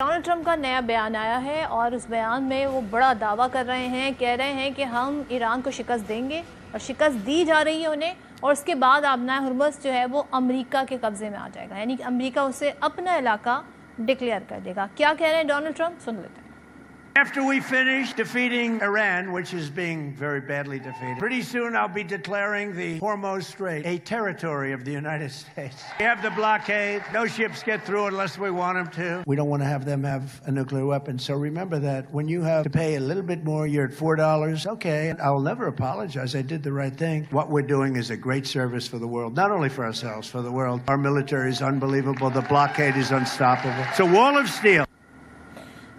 Donald Trump کا نیا بیان آیا ہے اور اس بیان میں وہ بڑا دعویٰ کر رہے ہیں، کہہ رہے ہیں کہ ہم ایران کو شکست دیں گے اور شکست دی جا رہی ہے انہیں، اور اس کے بعد آبنائے ہرمز جو ہے وہ امریکہ کے قبضے میں آ جائے گا، یعنی کہ امریکہ اسے اپنا علاقہ ڈکلیئر کر دے گا۔ کیا کہہ رہے ہیں ڈونلڈ ٹرمپ؟ سن لیتے ہیں۔ After we finish defeating Iran, which is being very badly defeated, pretty soon I'll be declaring the Hormuz Strait a territory of the United States. We have the blockade. No ships get through unless we want them to. We don't want to have them have a nuclear weapon. So remember that when you have to pay a little bit more, you're at $4. Okay, I'll never apologize. I did the right thing. What we're doing is a great service for the world, not only for ourselves, for the world. Our military is unbelievable. The blockade is unstoppable. It's a wall of steel.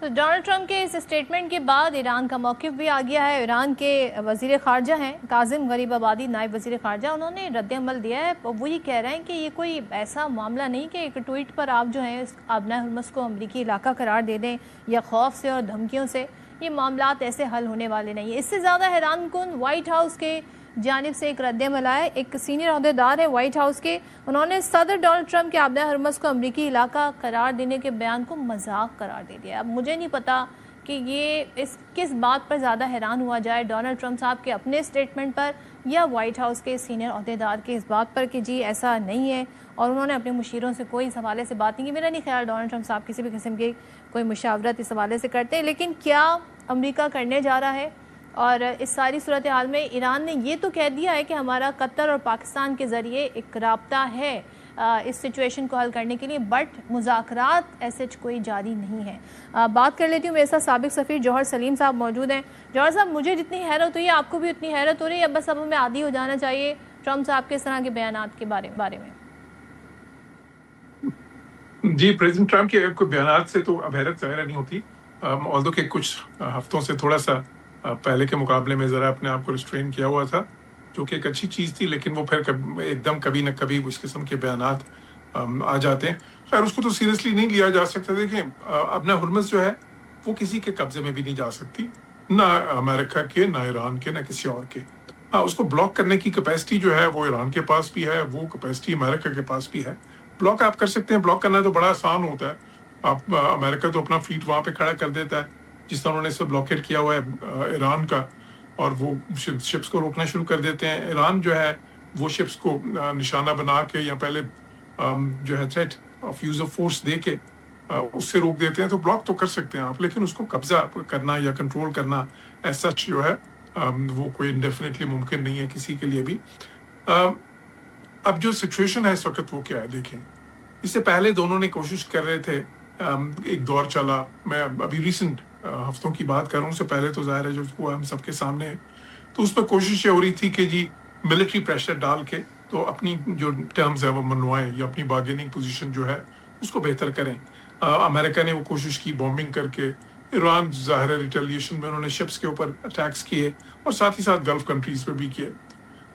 تو Donald Trump کے اس statement کے بعد ایران کا موقف بھی آ گیا ہے۔ ایران کے وزیر خارجہ ہیں کاظم غریب آبادی، نائب وزیر خارجہ، انہوں نے رد عمل دیا ہے۔ وہ یہ کہہ رہے ہیں کہ یہ کوئی ایسا معاملہ نہیں کہ ایک ٹویٹ پر آپ جو ہیں آبنائے ہرمز کو امریکی علاقہ قرار دے دیں یا خوف سے اور دھمکیوں سے، یہ معاملات ایسے حل ہونے والے نہیں ہیں۔ اس سے زیادہ حیران کن وائٹ ہاؤس کے جانب سے ایک رد عمل آیا ہے۔ ایک سینئر عہدیدار ہے وائٹ ہاؤس کے، انہوں نے صدر ڈونلڈ ٹرمپ کے آبنائے ہرمز کو امریکی علاقہ قرار دینے کے بیان کو مذاق قرار دے دیا۔ اب مجھے نہیں پتا کہ یہ کس بات پر زیادہ حیران ہوا جائے، ڈونلڈ ٹرمپ صاحب کے اپنے اسٹیٹمنٹ پر یا وائٹ ہاؤس کے سینئر عہدیدار کے اس بات پر کہ جی ایسا نہیں ہے، اور انہوں نے اپنے مشیروں سے کوئی اس حوالے سے بات نہیں کی۔ میرا نہیں خیال ڈونلڈ ٹرمپ صاحب کسی بھی قسم کی کوئی مشاورت اس حوالے سے کرتے ہیں، لیکن کیا امریکہ کرنے جا رہا ہے؟ اور اس ساری صورتحال میں ایران نے یہ تو کہہ دیا ہے کہ ہمارا قطر اور پاکستان کے ذریعے ایک رابطہ ہے اس سچویشن کو حل کرنے کے لیے، بٹ مذاکرات ایسے کوئی جاری نہیں ہے۔ بات کر لیتی ہوں، میرے ساتھ سابق سفیر جوہر سلیم صاحب موجود ہیں۔ جوہر صاحب، مجھے جتنی حیرت ہوئی ہے آپ کو بھی اتنی حیرت ہو رہی ہے، بس اب ہمیں عادی ہو جانا چاہیے ٹرمپ صاحب کے اس طرح کے بیانات کے بارے میں؟ جی، پریزیڈنٹ ٹرمپ کے کوئی بیانات سے تو اب حیرت ظاہر نہیں ہوتی، آلدو کہ کچھ ہفتوں سے تھوڑا سا پہلے کے مقابلے میں ذرا اپنے آپ کو ریسٹرین کیا ہوا تھا، جو کہ ایک اچھی چیز تھی، لیکن وہ پھر ایک دم کبھی نہ کبھی اس قسم کے بیانات آ جاتے ہیں۔ خیر، اس کو تو سیریسلی نہیں لیا جا سکتا۔ دیکھیں، اپنا ہرمز جو ہے وہ کسی کے قبضے میں بھی نہیں جا سکتی، نہ امریکہ کے، نہ ایران کے، نہ کسی اور کے۔ اس کو بلاک کرنے کی کیپیسٹی جو ہے وہ ایران کے پاس بھی ہے، وہ کیپیسٹی امریکہ کے پاس بھی ہے۔ بلاک آپ کر سکتے ہیں، بلاک کرنا تو بڑا آسان ہوتا ہے۔ آپ امریکہ تو اپنا فلیٹ وہاں پہ کھڑا کر دیتا ہے، جس طرح انہوں نے اس پہ بلاکیٹ کیا ہوا ہے ایران کا، اور وہ شپس کو روکنا شروع کر دیتے ہیں۔ ایران جو ہے وہ شپس کو نشانہ بنا کے یا پہلے جو ہے threat of use of force دے کے اس سے روک دیتے ہیں۔ تو بلاک تو کر سکتے ہیں آپ، لیکن اس کو قبضہ کرنا یا کنٹرول کرنا ایز سچ جو ہے وہ کوئی انڈیفینیٹلی ممکن نہیں ہے کسی کے لیے بھی۔ اب جو سچویشن ہے اس وقت وہ کیا ہے، دیکھیں، اس سے پہلے دونوں نے کوشش کر رہے تھے، ایک دور چلا، میں ابھی ریسنٹ ہفتوں کی بات کر رہا ہوں، اس سے پہلے تو ظاہر ہے جو ہم سب کے سامنے ہے، تو اس پہ کوشش یہ ہو رہی تھی کہ جی ملٹری پریشر ڈال کے تو اپنی جو ٹرمز ہیں وہ منوائیں یا اپنی بارگیننگ پوزیشن جو ہے اس کو بہتر کریں۔ امریکہ نے وہ کوشش کی بومبنگ کر کے، ایران ظاہر ریٹیلیشن میں انہوں نے شپس کے اوپر اٹیکس کیے اور ساتھ ہی ساتھ گلف کنٹریز پہ بھی کیے۔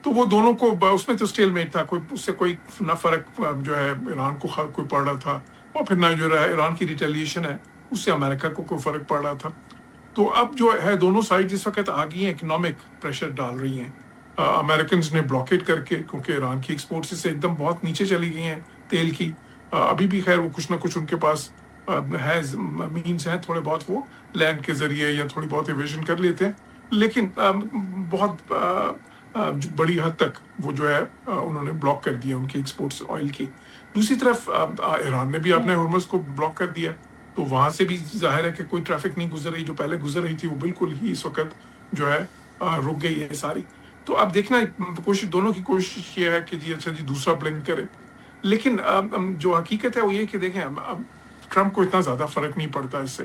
تو وہ دونوں کو اس میں تو اسٹیل میٹ تھا، کوئی اس سے کوئی نہ فرق جو ہے ایران کو کوئی پڑ رہا تھا، اور پھر نہ جو ہے ایران کی ریٹیلیشن ہے اس سے امریکہ کو کوئی فرق پڑ رہا تھا۔ تو اب جو ہے دونوں سائڈ اس وقت آ گئی ہیں، اکنامک پریشر ڈال رہی ہیں۔ امریکنز نے بلاکیٹ کر کے، کیونکہ ایران کی ایکسپورٹس سے ایک دم بہت نیچے چلی گئی ہیں تیل کی، ابھی بھی خیر وہ کچھ نہ کچھ ان کے پاس ہے، مینز ہیں تھوڑے بہت، وہ لینڈ کے ذریعے یا تھوڑی بہت ایویژن کر لیتے ہیں، لیکن بہت بڑی حد تک وہ جو ہے انہوں نے بلاک کر دیا ان کی ایکسپورٹس آئل کی۔ دوسری طرف ایران نے بھی اپنے ہرمز کو بلاک کر دیا، تو وہاں سے بھی ظاہر ہے کہ کوئی ٹریفک نہیں گزر رہی، جو پہلے گزر رہی تھی وہ بالکل ہی اس وقت جو ہے رک گئی ہے ساری۔ تو اب دیکھنا کوشش، دونوں کی کوشش یہ ہے کہ جی اچھا جی دوسرا بلنک کرے، لیکن جو حقیقت ہے وہ یہ کہ دیکھیں اب ٹرمپ کو اتنا زیادہ فرق نہیں پڑتا اس سے۔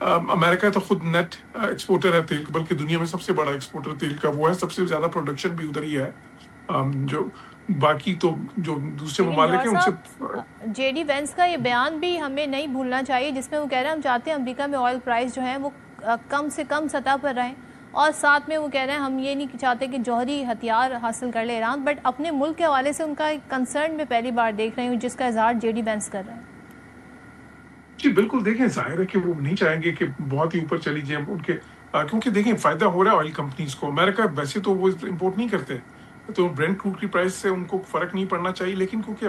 امریکہ تو خود نیٹ ایکسپورٹر ہے تیل، بلکہ دنیا میں سب سے بڑا ایکسپورٹر تیل کا وہ ہے، سب سے زیادہ پروڈکشن بھی ادھر ہی ہے۔ جو باقی تو جو دوسرے ممالک ہیں ان سے، جے ڈی وینس کا یہ بیان بھی ہمیں نہیں بھولنا چاہیے، جس میں وہ کہہ رہے ہیں ہم چاہتے ہیں امریکہ میں آئل پرائز جو ہیں وہ کم سے کم سطح پر رہیں، اور ساتھ میں وہ کہہ رہے ہیں ہم یہ نہیں چاہتے کہ جوہری ہتھیار حاصل کر لے ایران، بٹ اپنے ملک کے حوالے سے ان کا ایک کنسرن میں پہلی بار دیکھ رہی ہوں جس کا اظہار جے ڈی وینس کر رہے ہیں۔ جی بالکل، دیکھیں ظاہر ہے کہ وہ نہیں چاہیں گے کہ بہت ہی اوپر چلی جائیں ان کے، کیونکہ دیکھیں فائدہ ہو رہا ہے آئل کمپنیز کو۔ امریکہ ویسے تو وہ امپورٹ نہیں کرتے، تو برینٹ کروڈ کی پرائس سے ان کو فرق نہیں پڑنا چاہیے، لیکن کیونکہ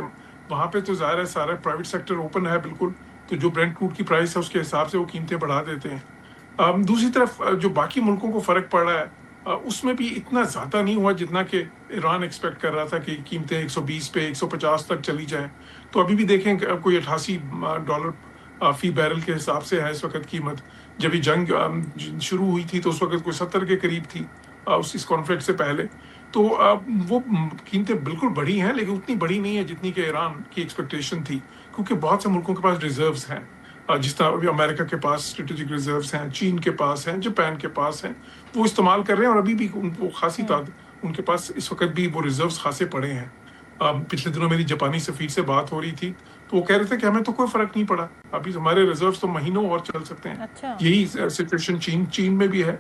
وہاں پہ تو ظاہر ہے سارا پرائیویٹ سیکٹر اوپن ہے بالکل، تو جو برینٹ کروڈ کی پرائس ہے اس کے حساب سے وہ قیمتیں بڑھا دیتے ہیں. دوسری طرف جو باقی ملکوں کو فرق پڑ رہا ہے اس میں بھی اتنا زیادہ نہیں ہوا جتنا کہ ایران ایکسپیکٹ کر رہا تھا کہ قیمتیں 120 پہ 150 تک چلی جائیں. تو ابھی بھی دیکھیں کوئی $88 فی بیرل کے حساب سے ہے اس وقت قیمت. جب یہ جنگ شروع ہوئی تھی تو اس وقت کوئی 70 کے قریب تھی اس کانفلکٹ سے پہلے. تو وہ قیمتیں بالکل بڑھی ہیں لیکن اتنی بڑی نہیں ہے جتنی کہ ایران کی ایکسپیکٹیشن تھی, کیونکہ بہت سے ملکوں کے پاس ریزروز ہیں, جس طرح ابھی امریکہ کے پاس اسٹریٹجک ریزروز ہیں, چین کے پاس ہیں, جاپان کے پاس ہیں, وہ استعمال کر رہے ہیں اور ابھی بھی ان کو خاصی ان کے پاس اس وقت بھی وہ ریزروز خاصے پڑے ہیں. پچھلے دنوں میری جاپانی سفیر سے بات ہو رہی تھی تو وہ کہہ رہے تھے کہ ہمیں تو کوئی فرق نہیں پڑا, ابھی ہمارے ریزروز تو مہینوں اور چل سکتے ہیں. یہی سچویشن چین میں بھی ہے.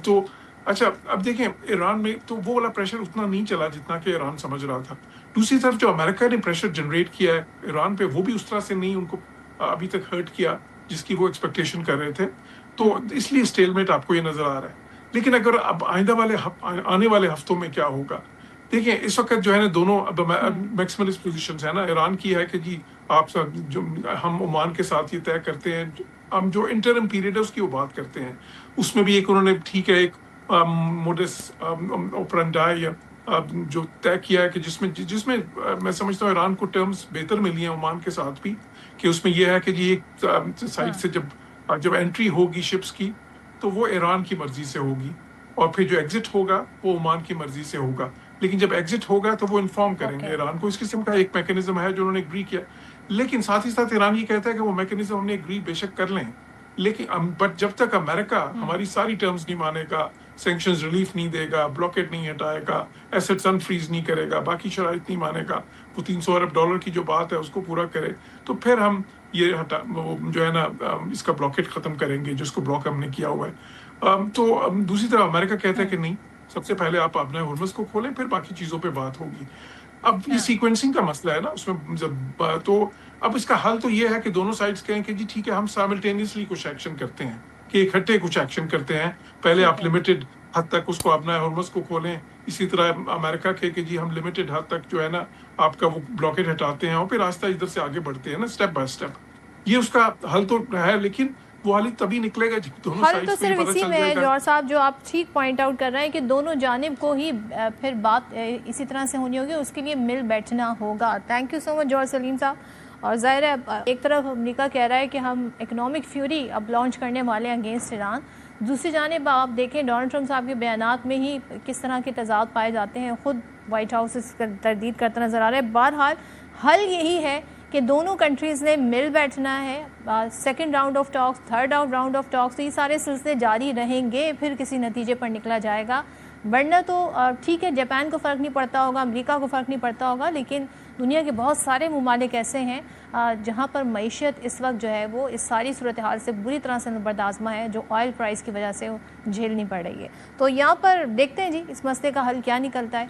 تو اچھا اب دیکھیں ایران میں تو وہ والا پریشر اتنا نہیں چلا جتنا کہ ایران سمجھ رہا تھا. دوسری طرف جو امریکہ نے پریشر جنریٹ کیا ہے ایران پہ, وہ بھی اس طرح سے نہیں ان کو ابھی تک ہرٹ کیا جس کی وہ ایکسپیکٹیشن کر رہے تھے. تو اس لیے اسٹیل میٹ آپ کو یہ نظر آ رہا ہے. لیکن اگر اب آنے والے ہفتوں میں کیا ہوگا, دیکھیں اس وقت جو ہے نا دونوں میکسیملسٹ پوزیشنز ہیں نا. ایران کی ہے کہ جی آپ جو ہم عمان کے ساتھ یہ طے کرتے ہیں, ہم جو انٹرم پیریڈ ہے اس کی وہ بات کرتے ہیں. اس میں بھی ایک انہوں نے ٹھیک ہے ایک موڈس اوپرنڈائی جو طے کیا ہے کہ جس میں میں سمجھتا ہوں ایران کو ٹرمز بہتر ملی ہیں عمان کے ساتھ بھی, کہ اس میں یہ ہے کہ جی ایک سائٹ سے جب انٹری ہوگی شپس کی تو وہ ایران کی مرضی سے ہوگی, اور پھر جو ایگزٹ ہوگا وہ عمان کی مرضی سے ہوگا. لیکن جب ایگزٹ ہوگا تو وہ انفارم کریں گے ایران کو. اس قسم کا ایک میکینزم ہے جو انہوں نے اگری کیا. لیکن ساتھ ہی ساتھ ایران یہ کہتا ہے کہ وہ میکینزم ہم نے اگری بے شک کر لیں, لیکن بٹ جب تک امریکہ ہماری ساری ٹرمز نہیں مانے گا, سینکشنز ریلیف نہیں دے گا, بلاکیٹ نہیں ہٹائے گا, ایسٹس انفریز نہیں کرے گا, باقی شرائط نہیں مانے گا, وہ $300 ارب کی جو بات ہے اس کو پورا کرے, تو پھر ہم یہ جو ہے نا اس کا بلاکیٹ ختم کریں گے جس کو بلاک ہم نے کیا ہوا ہے. تو دوسری طرف امریکہ کہتا ہے کہ نہیں, سب سے پہلے آپ اپنے ہرمز کو کھولیں پھر باقی چیزوں پہ بات ہوگی. اب یہ سیکوینسنگ کا مسئلہ ہے نا اس میں. تو اب اس کا حل تو یہ ہے کہ دونوں سائڈز کہیں کہ جی ٹھیک ہے ہم سائملٹینیسلی کچھ ایکشن کرتے ہیں, کہ اکٹھے کچھ ایکشن کرتے ہیں. پہلے آپ لمیٹڈ حد تک اس کو اپنا ہرمز کو کھولیں, اسی طرح امریکہ کہ جی ہم لمیٹڈ حد تک جو ہے نا آپ کا وہ بلاکیٹ ہٹاتے ہیں اور پھر آہستہ ادھر سے آگے بڑھتے ہیں نا اسٹیپ بائی اسٹیپ. یہ اس کا حل تو ہے, لیکن وہ حل تبھی نکلے گا جب دونوں حل تو صرف اسی میں ہے جوہر صاحب, جو آپ ٹھیک پوائنٹ آؤٹ کر رہے ہیں کہ دونوں جانب کو ہی پھر بات اسی طرح سے ہونی ہوگی, اس کے لیے مل بیٹھنا ہوگا. تھینک یو سو مچ جوہر سلیم صاحب. اور ظاہر ہے ایک طرف امریکہ کہہ رہا ہے کہ ہم اکنامک فیوری اب لانچ کرنے والے ہیں اگینسٹ ایران, دوسری جانب آپ دیکھیں ڈونلڈ ٹرمپ صاحب کے بیانات میں ہی کس طرح کے تضاد پائے جاتے ہیں, خود وائٹ ہاؤس اس کا تردید کرتا نظر آ رہا ہے. بہرحال حل یہی ہے کہ دونوں کنٹریز نے مل بیٹھنا ہے, second round of talks, third round of talks, یہ سارے سلسلے جاری رہیں گے, پھر کسی نتیجے پر نکلا جائے گا. ورنہ تو ٹھیک ہے جاپان کو فرق نہیں پڑتا ہوگا, امریکہ کو فرق نہیں پڑتا ہوگا, لیکن دنیا کے بہت سارے ممالک ایسے ہیں جہاں پر معیشت اس وقت جو ہے وہ اس ساری صورتحال سے بری طرح سے بردآزما ہے, جو آئل پرائس کی وجہ سے جھیلنی پڑ رہی ہے. تو یہاں پر دیکھتے ہیں جی اس مسئلے کا حل کیا نکلتا ہے.